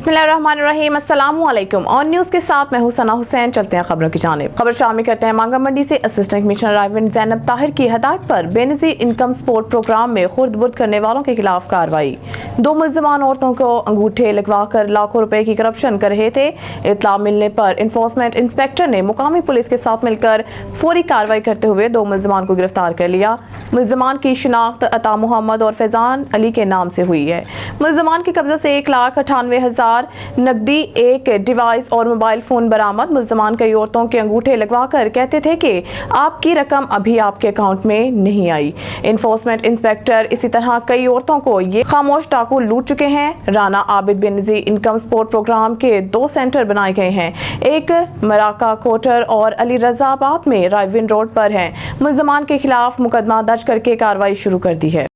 बिस्मिल्लाहिर्रहमानिर्रहीम, अस्सलाम वालेकुम। ऑन न्यूज़ के साथ मैं हूं सना हुसैन। चलते हैं खबरों की जानिब। खबर शामिल करते हैं मांगा मंडी से। असिस्टेंट कमिश्नर रायविंड ज़ैनब ताहिर की हदायत पर बेनज़ीर इनकम सपोर्ट प्रोग्राम में खुर्द बुर्द करने वालों के खिलाफ कार्रवाई। 2 मुल्ज़िमान औरतों को अंगूठे लगवाकर लाखों रुपए की करप्शन कर रहे थे। इत्तला मिलने पर इन्फोर्समेंट इंस्पेक्टर ने मुकामी पुलिस के साथ मिलकर फौरी कार्रवाई करते हुए 2 मुल्ज़िमान को गिरफ्तार कर लिया। मुल्ज़िमान की शिनाख्त अता मोहम्मद और फैजान अली के नाम से हुई है। मुल्ज़िमान के कब्जे से 1,98,000 नकदी, एक डिवाइस और मोबाइल फोन बरामद। मुल्ज़िमान कई औरतों के अंगूठे लगवाकर कहते थे कि आपकी रकम अभी आपके अकाउंट में नहीं आई। इन्फोर्समेंट इंस्पेक्टर इसी तरह कई औरतों को ये खामोश डाकू लूट चुके हैं। Rana Abid Benazir income support programme के 2 सेंटर बनाए गए हैं, एक मराका कोटर और अली रजाबाद में रायविंड रोड पर है। मुल्ज़िमान के खिलाफ मुकदमा दर्ज करके कार्रवाई शुरू कर दी है।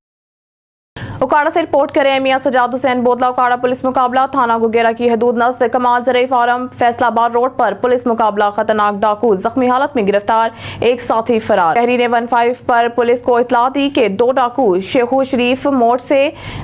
उकाड़ा से रिपोर्ट करें मियां सजाद हुसैन बोतला। उकाड़ा पुलिस मुकाबला थाना गुगेरा की हदूद नज़द कमाल ज़रई फार्म फैसलाबाद रोड पर पुलिस मुकाबला। खतरनाक डाकू जख्मी हालत में गिरफ्तार, एक साथी फरार। शहरी ने 15 पर पुलिस को इतला दी कि 2 डाकू शेखू शरीफ मोड़ से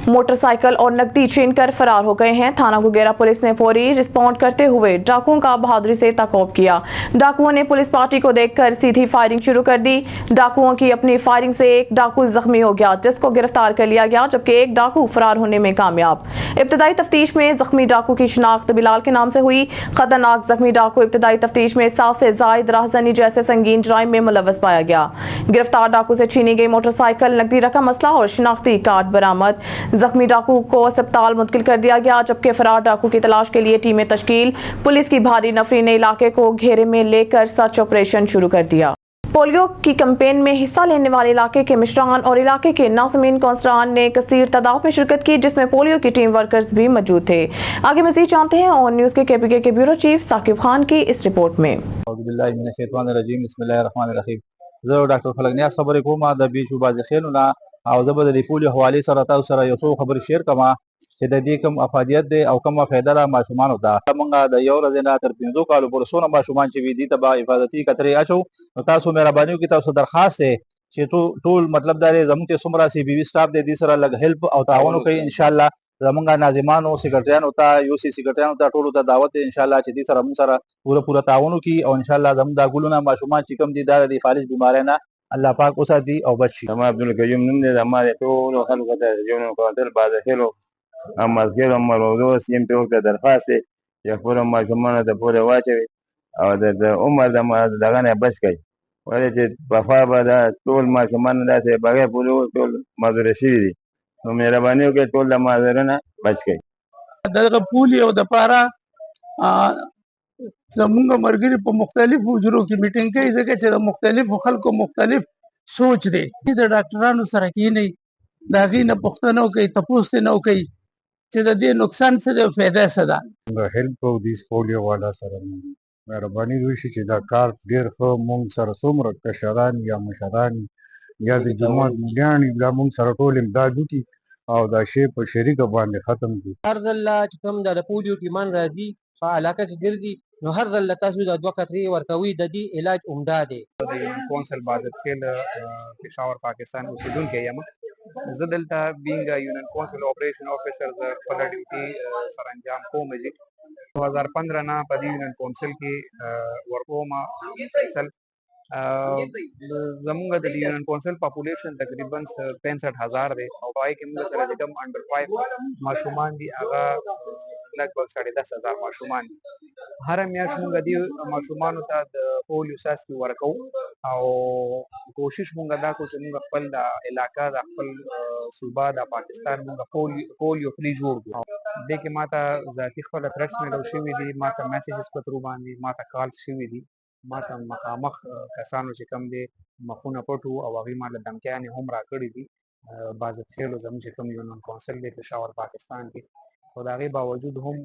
मोटरसाइकिल और नकदी छीन कर फरार हो गए हैं। थाना गुगेरा पुलिस ने फौरी रिस्पॉन्ड करते हुए डाकुओं का बहादुरी से ताक़ब किया। डाकुओं ने पुलिस पार्टी को देखकर सीधी फायरिंग शुरू कर दी। डाकुओं की अपनी फायरिंग से एक डाकू जख्मी हो गया, जिसको गिरफ्तार कर लिया गया, जबकि एक डाकू फरार होने में कामयाब। इब्तदाई तफ्तीश में जख्मी डाकू की शिनाख्त बिलाल के नाम से हुई। खतरनाक जख्मी डाकू इब्तदाई तफ्तीश में 7 से ज़ायद राहज़नी जैसे संगीन जुराइम में मुलव्वस पाया गया। गिरफ्तार डाकू से छीनी गई मोटरसाइकिल, नकदी रकम, असला और शिनाख्ती कार्ड बरामद। जख्मी डाकू को अस्पताल मुंतकिल कर दिया गया, जबकि फरार डाकू की तलाश के लिए टीमें तश्कील। पुलिस की भारी नफरी ने इलाके को घेरे में लेकर सर्च ऑपरेशन शुरू कर दिया। पोलियो की कैंपेन में हिस्सा लेने वाले इलाके के मिशरान और इलाके के नाज़मीन कौंसलान ने कसीर तादाद में शिरकत की, जिसमें पोलियो की टीम वर्कर्स भी मौजूद थे। आगे मज़ीद जानते हैं ऑन न्यूज़ के KPK के ब्यूरो चीफ साकिब खान की इस रिपोर्ट में। डॉक्टर फलकनियास खबर को मा द बीच बाज खेलना او زبر د پولیو حواله سره تاسو سره یو څو خبر شیر کما چې د دې کوم افادیت دی او کومه فائدہ را ماشومان ودا موږ د یو ورځې نه تر 15 کالو پورې سونه ماشومان چې وی دي ته با حفاظتي کترې اچو تاسو مهرباني وکړئ تاسو درخواست دی چې ټول مطلب دا زموږ ته سمرا سی بي سټاف د دې سره لګ هیلپ او تعاون کوي ان شاء الله زمونږ ناظمانو سیکریټریانو ته یو سی سیکریټریانو ته ټولو ته دعوت ان شاء الله چې دې سره موږ سره پورا تعاون کوي او ان شاء الله زموږ د ګلونه ماشومان چې کوم دي د فالج بیماری نه الله پاک اوساتي او بچي. اما عبد القيوم نن د اماره ټول خلکو ته ژوند کوتل بعد خلو اما ګر اما موضوع سیم په وخت درخواست یا پورا ماشومان ته پورا واچوي او د عمر د دغه نه بچ کی ولې چې په فابه دا ټول ماشومان داسې بغیر پورو ټول مازور شي دي نو مهرباني وکړئ ټول د مازورنه بچ کی. دغه پولیو د پاره زمونږ مرګري په مختلفو حجرو کې میټینګ کوي ځکه چې د مختلفو خلکو مختلف سوچ دی. د ډاکټرانو سره کېنئ، د هغې نه پوښتنه وکړئ، تپوس ترې نه وکړئ چې د دې نقصان څه دی او فایده څه ده. د هیلپ او دیس پولیو والا سره مهرباني وشي چې دا کار ډېر ښه مونږ سره څومره کشران یا مشران یا د جماعت ملیان دا مونږ سره ټول امداد وکړي او دا شی په شریکه باندې ختم کړي. هر ځل چې کوم د پولیو ټیمان راځي په علاقه کې ګرځي نو هر ځل تاسو د 2 قطرې ورکوي، د دې علاج عمده دی. د کونسل بادت خیل پېښور پاکستان اوسیدونکی یم. زه دلته بینګ یونین کونسل اپریشن افیسر زه خپل ډیوټي سره انجام کوم. 2015 نه په دې یونین کونسل کې ورکوم. مسلسل زمونږ د یونین کونسل پاپولیشن تقریبا 65,000 دی او پای کې موږ سره د انډر 5 ماشومان دي، هغه لګبګ 10,500 ماشومان دي. هر میاشت موږ دې ماشومانو ته د پولیو څاڅکي ورکو او کوشش موږ دا کوو چې موږ خپل د علاقه د خپل صوبه د پاکستان موږ پولیو فری جوړ کړو. دې کې ماته ذاتي خپل ترټس مې شوي دي، ماته میسیجز په ترو باندې ماته کالز شوي دي، ماته مخامخ کسانو چې کم دي مخونه پټو او هغوی ماته دمکیانې هم راکړي دي. بازت خیلو زموږ چې کوم یونین کونسل دی پېښور پاکستان کې خو د هغې باوجود هم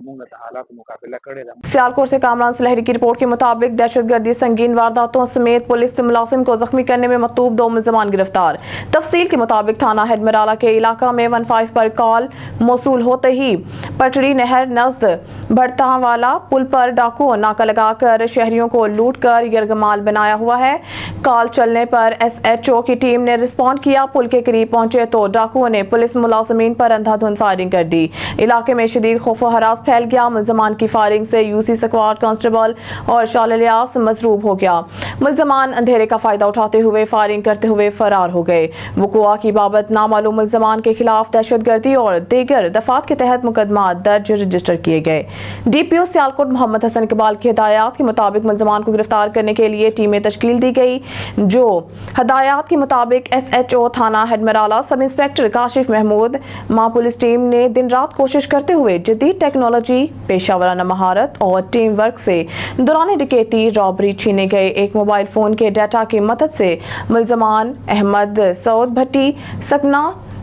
موږ د حالاتو مقابله کړې ده. सियालकोट से कामरान सुलहरी की रिपोर्ट के मुताबिक दहशतगर्दी संगीन वारदातों समेत पुलिस से मुलाजिम को जख्मी करने में मतूब 2 मुल्ज़िमान गिरफ्तार। तफसील के मुताबिक थाना हेड मराला के इलाका में 15 पर कॉल मौसूल होते ही पटरी नहर नज़द भड़ता वाला पुल पर डाकुओं नाका लगाकर शहरियों को लूट कर यरगमाल बनाया हुआ है। कॉल चलने पर SHO की टीम ने रिस्पॉन्ड किया। पुल के करीब पहुंचे तो डाकुओं ने पुलिस मुलाजिमीन पर अंधाधुंध फायरिंग कर दी। इलाके में शदीद खौफ व हरास फैल गया। मुलजमान की फायरिंग से यूसी स्क्वाड कांस्टेबल और शाल इलियास मजरूब हो गया। मुलजमान अंधेरे का फायदा उठाते हुए फायरिंग करते हुए फरार हो गए। वक़ुआ की बाबत नामालूम मुलजमान के खिलाफ दहशतगर्दी और दीगर दफात के तहत मुकदमा दर्ज रजिस्टर किए गए। डीपीओ सियालकोट मोहम्मद हसन इकबाल की हिदायत के मुताबिक मुलजमान को गिरफ्तार करने के लिए टीमें तश्कील दी गई, जो हदायत के मुताबिक SHO थाना हेडमराला सब इंस्पेक्टर काशिफ महमूद मां पुलिस टीम ने दिन रात कोशिश करते हुए जदीद टेक्नोलॉजी, पेशावराना महारत और टीम वर्क से दौरान डकैती, रॉबरी, छीने गए एक मोबाइल फोन के डाटा की मदद से मुलजमान अहमद सऊद भट्टी सकना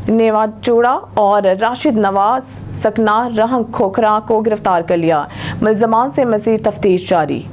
नेवाज चूड़ा और राशिद नवाज सकना रहंग खोखरा को गिरफ्तार कर लिया। मुलजमान से मजीद तफ्तीश जारी।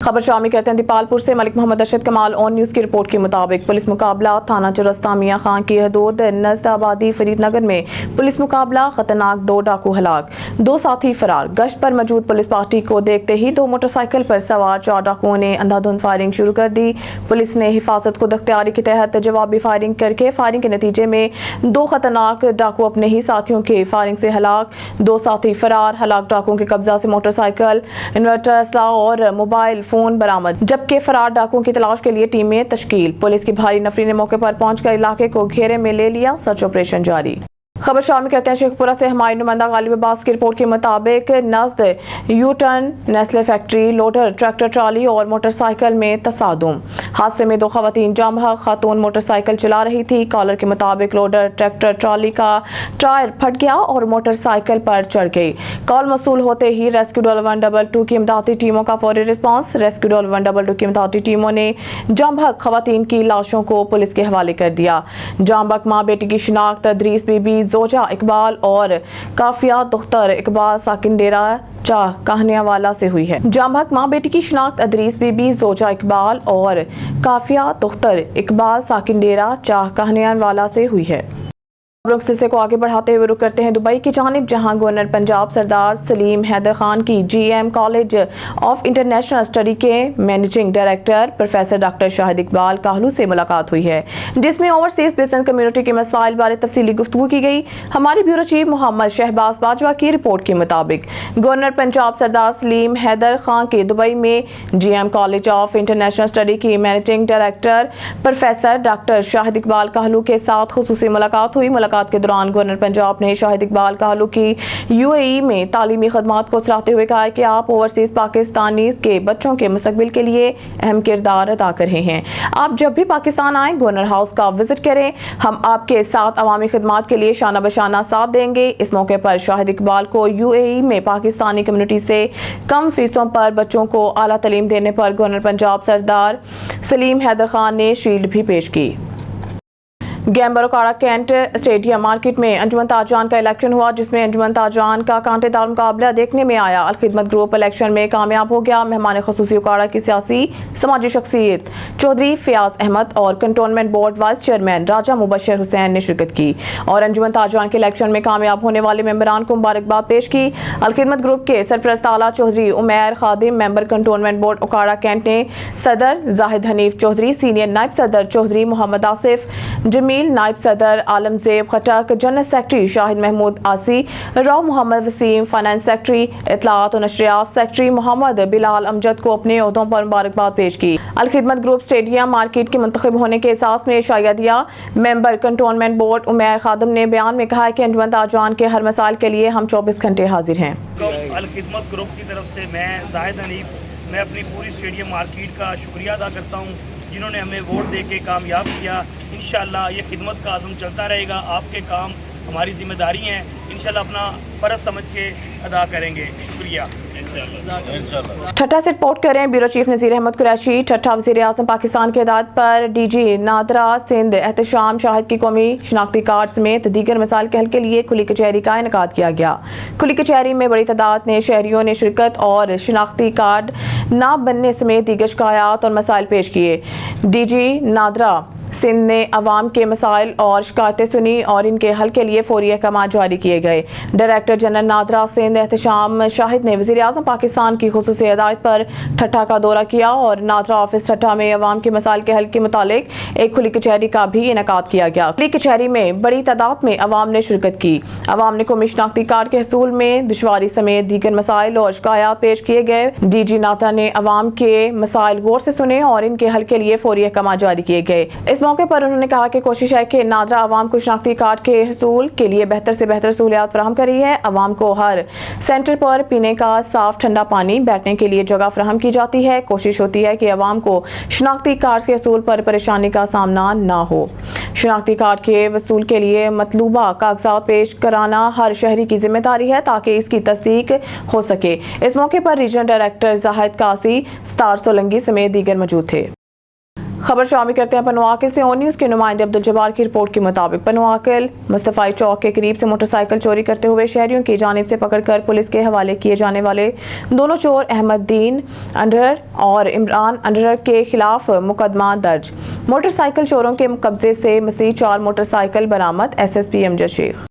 खबर शामिल करते हैं दीपालपुर से। मलिक मोहम्मद अरशद कमाल ऑन न्यूज़ की रिपोर्ट के मुताबिक पुलिस मुकाबला थाना चौरस्ता मियां खान की हदूद नज़द आबादी फरीदनगर में पुलिस मुकाबला, खतरनाक 2 डाकू हलाक, 2 साथी फरार। गश्त पर मौजूद पुलिस पार्टी को देखते ही 2 मोटरसाइकिल पर सवार 4 डाकुओं ने अंधाधुंध फायरिंग शुरू कर दी। पुलिस ने हिफाजत खुद अख्तियारी के तहत जवाबी फायरिंग करके फायरिंग के नतीजे में 2 खतरनाक डाकू अपने ही साथियों के फायरिंग से हलाक, 2 साथी फरार। हलाक डाकुओं के कब्जा से मोटरसाइकिल, इन्वर्टर, असला और मोबाइल फोन बरामद, जबकि फरार डाकुओं की तलाश के लिए टीमें तश्कील। पुलिस की भारी नफरी ने मौके पर पहुंचकर इलाके को घेरे में ले लिया। सर्च ऑपरेशन जारी। खबर शामिल करते हैं शेखपुरा से। हमारे नुमाइंदा गालिब अब्बास की रिपोर्ट के मुताबिक नज़द U turn Nestle factory, loader, tractor trolley और मोटरसाइकिल में तसादुम। हादसे में 2 खवातीन जाम हक। खातून मोटरसाइकिल चला रही थी। कॉलर के मुताबिक लोडर ट्रैक्टर ट्राली का टायर फट गया और मोटरसाइकिल पर चढ़ गई। कॉल मसूल होते ही रेस्क्यू डॉल 122 की इमदादी टीमों का फौरी रिस्पांस। रेस्क्यू डॉल 122 की इमदादी टीमों ने जाम हक खवातीन की लाशों को पुलिस के हवाले कर दिया। जाम हक माँ बेटी की शिनाख्त अदरीस बीबी जोजा इकबाल और काफिया दुख्तर इकबाल साकिन डेरा चाह कहनेवाला से हुई है। जाम हक माँ बेटी की शिनाख्त अदरीस बीबी जोजा इकबाल और काफिया दुख्तर इकबाल साकिन डेरा चाह कहनेवाला से हुई है। सिलसिले को आगे बढ़ाते हुए रुक करते हैं दुबई की जानिब, जहां गवर्नर पंजाब सरदार सलीम हैदर खान की GM college of international study के managing director professor doctor Shahid Iqbal Kahlu से मुलाकात हुई है, जिसमें ओवरसीज बिजनेस कम्युनिटी के मसाइल बारे तफसीली गुफ्तगू की गई। हमारे ब्यूरो चीफ मोहम्मद शहबाज बाजवा की रिपोर्ट के मुताबिक गवर्नर पंजाब सरदार सलीम हैदर खान की दुबई में GM college of international study की managing director professor doctor Shahid Iqbal Kahlu के साथ खुसूसी मुलाकात हुई। मुलाकात के दौरान गवर्नर पंजाब ने शाहिद इकबाल काहलू की UAE में तालीमी खदमात को सराहते हुए कहा कि आप ओवरसीज पाकिस्तानी के बच्चों के मुस्तकबिल के लिए अहम किरदार अदा कर रहे हैं। आप जब भी पाकिस्तान आए गवर्नर हाउस का विजिट करें, हम आपके साथ अवामी खदमात के लिए शाना बशाना साथ देंगे। इस मौके पर शाहिद इकबाल को UAE में पाकिस्तानी कम्युनिटी से कम फीसों पर बच्चों को आला तालीम देने पर गवर्नर पंजाब सरदार सलीम हैदर खान ने शील्ड भी पेश की। गैम्बर उकाड़ा कैंट स्टेडियम मार्केट में अंजुमन ताजरान का इलेक्शन हुआ, जिसमें अंजुमन ताजरान का कांटेदार मुकाबला देखने में आया। अलखिदमत ग्रुप इलेक्शन में कामयाब हो गया। मेहमान खुसूसी उकाड़ा की सियासी समाजी शख्सियत चौधरी फयाज अहमद और कंटोनमेंट बोर्ड वाइस चेयरमैन राजा मुबशर हुसैन ने शिरकत की और अंजुमन ताजरान के इलेक्शन में कामयाब होने वाले मेंबरान को मुबारकबाद पेश की। अलखिदमत ग्रुप के सरपरस्त आला Chaudhry Umair Khadim, member cantonment board Okara cantt ने सदर जाहिद हनीफ चौधरी, सीनियर नायब सदर चौधरी मोहम्मद आसिफ जमील, नायब सदर आलमजेब खटक, जनरल सेक्रेटरी शाहिद महमूद आसी, राव मोहम्मद वसीम, फाइनेंस सेक्रेटरी, इत्तलात और नशरियात सेक्रेटरी मोहम्मद बिलाल अमजद को अपने ओहदों पर मुबारकबाद पेश की। अलखिदमत ग्रुप स्टेडियम मार्केट के मुंतखब होने के एहसास में शाया दिया। मेंबर कंटोनमेंट बोर्ड उमैर खादिम ने बयान में कहा कि अंजुमन ताजरान के हर मसाइल के लिए हम 24 घंटे हाजिर हैं। अलखिदमत ग्रुप की तरफ से मैं जाहिद हनीफ, मैं अपनी पूरी स्टेडियम मार्केट का शुक्रिया अदा करता हूँ जिन्होंने हमें वोट दे के कामयाब किया। इंशाल्लाह ये खिदमत का आज़म चलता रहेगा। आपके काम हमारी जिम्मेदारी हैं, इंशाल्लाह अपना फ़र्ज समझ के अदा करेंगे। शुक्रिया। ठट्टा से रिपोर्ट करें ब्यूरो चीफ नज़ीर अहमद कुरैशी। ठट्टा वज़ीर आज़म पाकिस्तान की हिदायत पर DG नादरा सिंध एहतशाम शाहिद की कौमी शनाख्ती कार्ड समेत दीगर मसाइल के हल के लिए खुली कचहरी का इनेकाद किया गया। खुली कचहरी में बड़ी तादाद में शहरियों ने शिरकत और शनाख्ती कार्ड ना बनने समेत दीगर शिकायत और मसाइल पेश किए। DG नादरा सिंध ने अवाम के मसाइल और शिकायतें सुनी और इनके हल के लिए फौरी अहकाम जारी किए गए। डायरेक्टर जनरल नादरा सिंध एहतशाम शाहिद ने वज़ीर आज़म पाकिस्तान की खुसूसी हिदायत पर ठट्ठा का दौरा किया और नादरा ऑफिस ठट्ठा में अवाम के मसाइल के हल के मुतालिक एक खुली कचहरी का भी इनेकाद किया गया। खुली कचहरी में बड़ी तादाद में अवाम ने शिरकत की। अवाम ने कौमी शनाख्ती कार्ड के हसूल में दुश्वारी समेत दीगर मसाइल और शिकायत पेश किए गए। DG नाता ने अवाम के मसाइल गौर से सुने और इनके हल के लिए फौरी अहकाम जारी किए गए। इस मौके पर उन्होंने कहा कि कोशिश है कि नादरा अवाम को शनाख्ती कार्ड के हसूल के लिए बेहतर से बेहतर सहूलियात फराहम कर रही है। अवाम को हर सेंटर पर पीने का साफ ठंडा पानी, बैठने के लिए जगह फराहम की जाती है। कोशिश होती है कि अवाम को शनाख्ती कार्ड के हसूल पर परेशानी का सामना ना हो। शनाख्ती कार्ड के वसूल के लिए मतलूबा कागजात पेश कराना हर शहरी की जिम्मेदारी है ताकि इसकी तस्दीक हो सके। इस मौके पर रीजनल डायरेक्टर जाहिद कासी, स्टार सोलंगी समेत दीगर मौजूद थे। खबर शामिल करते हैं पनुआकिल से। ऑन न्यूज़ के नुमाइंदे अब्दुल जब्बार की रिपोर्ट के मुताबिक पनुआकिल मुस्तफाई चौक के करीब से मोटरसाइकिल चोरी करते हुए शहरियों की जानिब से पकड़कर पुलिस के हवाले किए जाने वाले दोनों चोर अहमददीन अंडरर और इमरान अंडरर के खिलाफ मुकदमा दर्ज। मोटरसाइकिल चोरों के कब्जे से मज़ीद 4 मोटरसाइकिल बरामद। SSP अमजद शेख।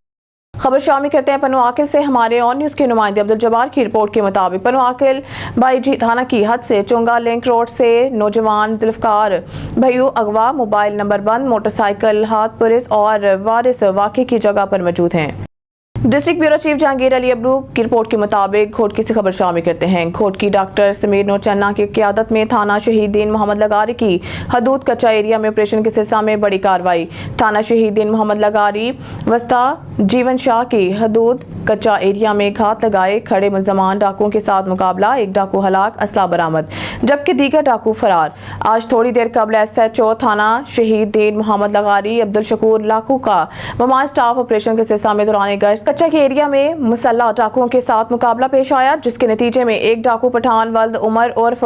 खबर शामिल करते हैं पनुआकिल से। हमारे ऑन न्यूज़ के नुमाइंदे अब्दुल जब्बार की रिपोर्ट के मुताबिक पनुआकिल बाईजी थाना की हद से चुंगा लिंक रोड से नौजवान जुल्फकार भैयू अगवा, मोबाइल नंबर बंद, मोटरसाइकिल हाथ पुलिस और वारिस वाक़े की जगह पर मौजूद हैं। District bureau chief Jahangir Ali Abro की रिपोर्ट के मुताबिक घोटकी से खबर शामिल करते हैं। घोटकी डॉक्टर समीर नूर चन्ना की क़यादत में थाना शहीदीन मोहम्मद लगारी की हदूद कच्चा एरिया में ऑपरेशन के सिलसिले में बड़ी कार्रवाई। थाना शहीदीन मोहम्मद लगारी वस्ता जीवन शाह की हदूद कच्चा एरिया में घात लगाए खड़े मुलजमान डाकुओं के साथ मुकाबला, एक डाकू हलाक, असला बरामद जबकि दीगर डाकू फरार। आज थोड़ी देर कबल SHO थाना शहीदीन मोहम्मद लगारी अब्दुल शकूर लाखू का ममान स्टाफ ऑपरेशन के सिलसिले में दौरान गश्त कच्चा के एरिया में मुसल्लह डाकुओं के साथ मुकाबला पेश आया, जिसके नतीजे में एक डाकू पठान वल्द उमर उर्फ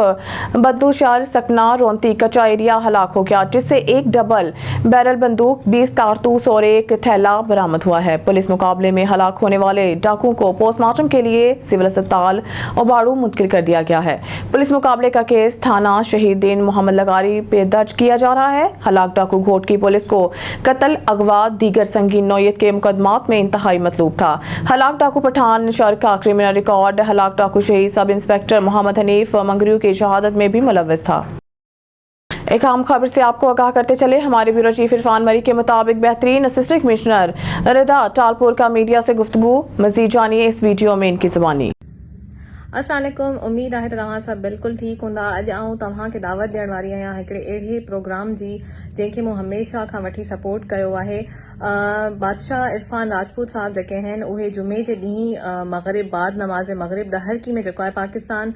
बद्दू शार सकना रोंती कच्चा एरिया हलाक हो गया, जिससे एक डबल बैरल बंदूक, 20 कारतूस और एक थैला बरामद हुआ है। पुलिस मुकाबले में हलाक होने वाले डाकुओं को पोस्टमार्टम के लिए सिविल अस्पताल ओबाड़ू मुंतकिल कर दिया गया है। पुलिस मुकाबले का केस थाना शहीदीन मोहम्मद लगारी पे दर्ज किया जा रहा है। हलाक डाकू घोटकी पुलिस को कत्ल, अगवा, दीगर संगीन नौयत के मुकदमात में इंतहाई मतलूब था। हलाक डाकू पठान शर का क्रिमिनल रिकॉर्ड, हलाक डाकू शहीद सब इंस्पेक्टर मोहम्मद हनीफ मंगरियो की शहादत में भी मुलव्वस था। एक अहम खबर से आपको आगाह करते चले। हमारे ब्यूरो चीफ इरफान मरी के मुताबिक बेहतरीन असिस्टेंट कमिश्नर रिदा टालपुर का मीडिया से गुफ्तगू। मजीद जानिए इस वीडियो में इनकी ज़ुबानी। अस्सलाम वालेकुम। उम्मीद है तव्हां सब बिल्कुल ठीक हूंदा। अॼु आऊं तव्हांखे दावत ॾियण वारी आहियां हिकिड़े अहिड़े प्रोग्राम जी जंहिंखे मूं हमेशह खां वठी सपोर्ट कयो आहे। बादशाह इरफान राजपूत साहब जेके आहिनि उहे जुमे जे ॾींहुं मग़रिब बाद नमाज़ मग़रिब दहरकी में जेको आहे पाकिस्तान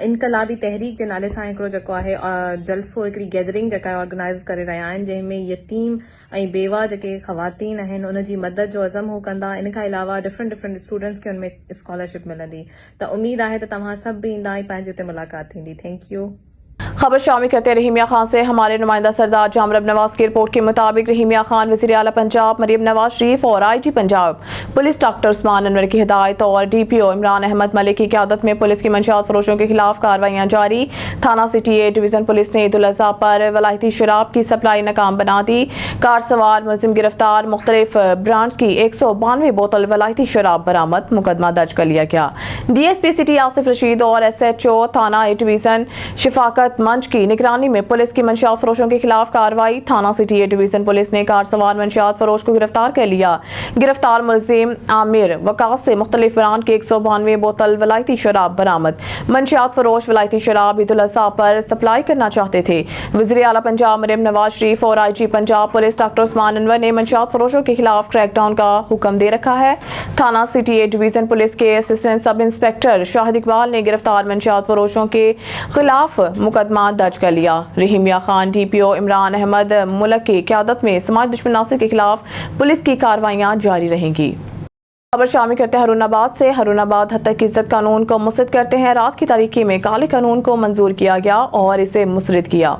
इनकलाबी तहरीक जे नाले सां हिकिड़ो जेको आहे जलसो, हिकिड़ी गैदरिंग जेका आहे ऑर्गेनाइज़ करे रहिया आहिनि, जंहिंमें यतीम ऐं बेवा जेके ख़वातीन आहिनि उन जी मदद जो अज़म हू कंदा। इन खां अलावा डिफरेंट स्टूडेंट्स खे उनमें स्कॉलरशिप मिलंदी। त उम्मीद आहे त तव्हां सभु बि ईंदा ऐं पंहिंजे हुते मुलाक़ात थींदी। Thank you. खबर शामिल करते रहीमिया खान से। हमारे नुमाइंदा सरदार जामरब नवाज की रिपोर्ट के मुताबिक रहीमिया खान वज़ीर आला पंजाब मरियम नवाज शरीफ और IG Punjab police doctor Usman Anwar की हिदायत और DPO इमरान अहमद मलिक की क़यादत में पुलिस की मंशियात फरोशों के खिलाफ कार्रवाइयाँ जारी। थाना सिटी A डिवीज़न पुलिस ने ईद उल अज़हा पर वलायती शराब की सप्लाई नाकाम बना दी। कार सवार मुलजिम गिरफ्तार, मुख्तलिफ ब्रांड्स की 192 बोतल वलायती शराब बरामद, मुकदमा दर्ज कर लिया गया। DSP सिटी आसिफ रशीद और SHO थाना A डिवीज़न शिफाकत मंच की निगरानी में पुलिस की मंशियात फरोशों के खिलाफ कार्रवाई। थाना सिटी A डिवीज़न पुलिस ने कार सवार मंशियात फरोश को गिरफ्तार कर लिया। गिरफ्तार मुलजिम आमिर वकास से मुख्तलिफ ब्रांड के 192 बोतल वलायती शराब बरामद। मंशियात फरोश वलायती शराब ईद उल अज़हा पर सप्लाई करना चाहते थे। वज़ीर आला पंजाब मरियम नवाज शरीफ और IG Punjab police doctor Usman Anwar ने मंशियात फरोशों के खिलाफ क्रैकडाउन का हुक्म दे रखा है। थाना सिटी A डिवीज़न पुलिस के assistant sub inspector Shahid Iqbal ने गिरफ्तार मंशियात फरोशों के खिलाफ मुकदमा दर्ज कर लिया। रहीमिया खान, DPO इमरान अहमद मुल्क की क़यादत में समाज दुश्मन नासिर के खिलाफ पुलिस की कार्रवाइयाँ जारी रहेंगी। खबर शामिल करते हैं हरुनाबाद से। हरुनाबाद हद तक इज्जत कानून को मुस्तरद करते हैं। रात की तारीकी में काले कानून को मंजूर किया गया और इसे मुस्तरद किया।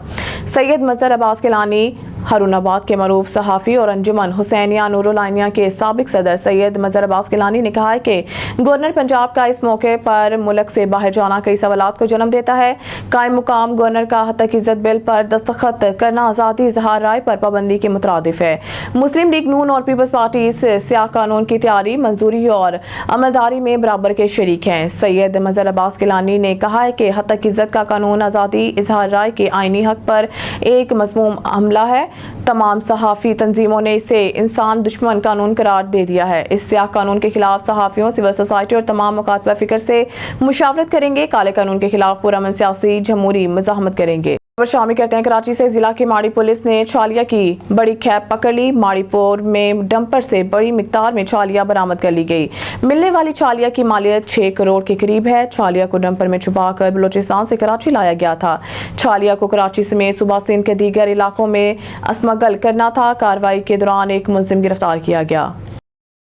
सैयद मजहर अब्बास गिलानी हारूनाबाद के मरूफ सहाफ़ी और अंजुमन हुसैनिया नूरुल आइनिया के साबिक सदर सैयद मजहर अब्बास गिलानी ने कहा है कि गवर्नर पंजाब का इस मौके पर मुल्क से बाहर जाना कई सवालात को जन्म देता है। कायम मुकाम गवर्नर का हद तक इज्जत बिल पर दस्तखत करना आज़ादी इजहार राय पर पाबंदी के मुतरादिफ है। मुस्लिम लीग नून और पीपल्स पार्टी इस स्याह कानून की तैयारी, मंजूरी और अमलदारी में बराबर के शरीक हैं। सैयद मजहर अब्बास गिलानी ने कहा है कि हद तक इज्जत का कानून आज़ादी इजहार राय के आईनी हक पर एक मज़मूम हमला है। तमाम सहाफ़ी तंजीमों ने इसे इंसान दुश्मन कानून करार दे दिया है। इस स्याह कानून के खिलाफ सहाफ़ियों, सिविल सोसाइटी और तमाम मुकातबा फ़िक्र से मुशावरत करेंगे। काले कानून के खिलाफ पुरअमन सियासी जमहूरी मज़ाहमत करेंगे। खबर शामिल करते हैं कराची से। जिला की माड़ी पुलिस ने छालिया की बड़ी खैप पकड़ ली। माड़ीपुर में डंपर से बड़ी मिकदार में छालिया बरामद कर ली गई। मिलने वाली छालिया की मालियत 6 करोड़ के करीब है। छालिया को डंपर में छुपाकर बलूचिस्तान से कराची लाया गया था। छालिया को कराची समेत सूबा सिंध के दीगर इलाकों में स्मगल करना था। कार्रवाई के दौरान एक मुलजिम गिरफ्तार किया गया।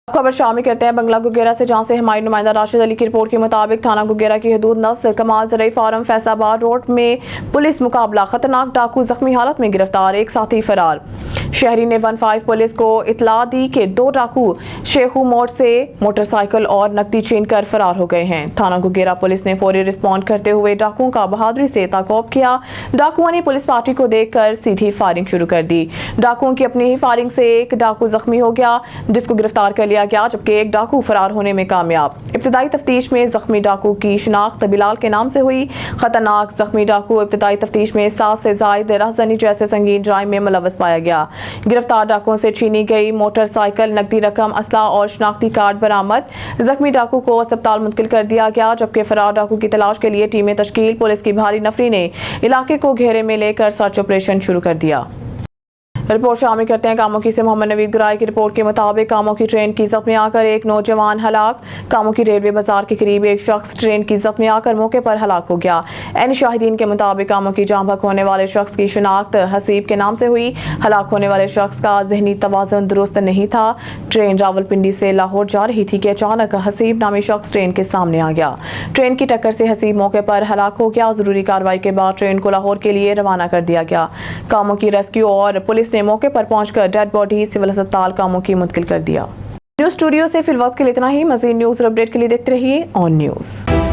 खबर शामिल करते हैं बंगला गुगेरा से, जहां से हमारी नुमाइंदा राशिद अली की रिपोर्ट के मुताबिक थाना गुगेरा की हदूद नस्ल कमाल ज़रई फार्म फैसलाबाद रोड में पुलिस मुकाबला, खतरनाक डाकू जख्मी हालत में गिरफ्तार, एक साथी फरार। शहरी ने 15 पुलिस को इतला दी कि 2 डाकू शेखू मोड़ से मोटरसाइकिल और नकदी छीन कर फरार हो गए हैं। थाना गुगेरा पुलिस ने फौरी रिस्पॉन्ड करते हुए डाकुओं का बहादुरी से ताक़ब किया। डाकुओं ने पुलिस पार्टी को देखकर सीधी फायरिंग शुरू कर दी। डाकुओं की अपनी ही फायरिंग से एक डाकू जख्मी हो गया, जिसको गिरफ्तार कर लिया गया, जबकि एक डाकू फरार होने में कामयाब। इब्तिदाई तफ्तीश में जख्मी डाकू की शिनाख्त बिलाल के नाम से हुई। खतरनाक जख्मी डाकू इब्तिदाई तफ्तीश में 7 से ज़ायद राहज़नी जैसे संगीन जुर्म में मुलव्वस पाया गया। गिरफ्तार डाकुओं से छीनी गई मोटरसाइकिल, नकदी रकम, असला और शनाख्ती कार्ड बरामद। जख्मी डाकू को अस्पताल मुंतकिल कर दिया गया, जबकि फरार डाकू की तलाश के लिए टीमें तश्कील। पुलिस की भारी नफरी ने इलाके को घेरे में लेकर सर्च ऑपरेशन शुरू कर दिया। रिपोर्ट शामिल करते हैं कामोकी से। मोहम्मद नवीद गुराई की रिपोर्ट के मुताबिक कामोकी ट्रेन की जख्म में आकर एक नौजवान हलाक। कामोकी रेलवे बाजार के करीब एक शख्स ट्रेन की जख्म में आकर मौके पर हलाक हो गया। ऐन शाहिदीन के मुताबिक कामोकी जाम भक होने वाले शख्स की शिनाख्त हसीब के नाम से हुई। हलाक होने वाले शख्स का जहनी तवाज़ुन दुरुस्त नहीं था। ट्रेन रावलपिंडी से लाहौर जा रही थी कि अचानक हसीब नामी शख्स ट्रेन के सामने आ गया। ट्रेन की टक्कर से हसीब मौके पर हलाक हो गया। जरूरी कार्रवाई के बाद ट्रेन को लाहौर के लिए रवाना कर दिया गया। कामोकी रेस्क्यू और पुलिस ने मौके पर पहुंचकर डेड बॉडी सिविल अस्पताल कामोकी मुंतकिल कर दिया। न्यूज़ स्टूडियो से फिल वक्त के लिए इतना ही। मज़ीद न्यूज़ और अपडेट के लिए देखते रहिए ऑन न्यूज़।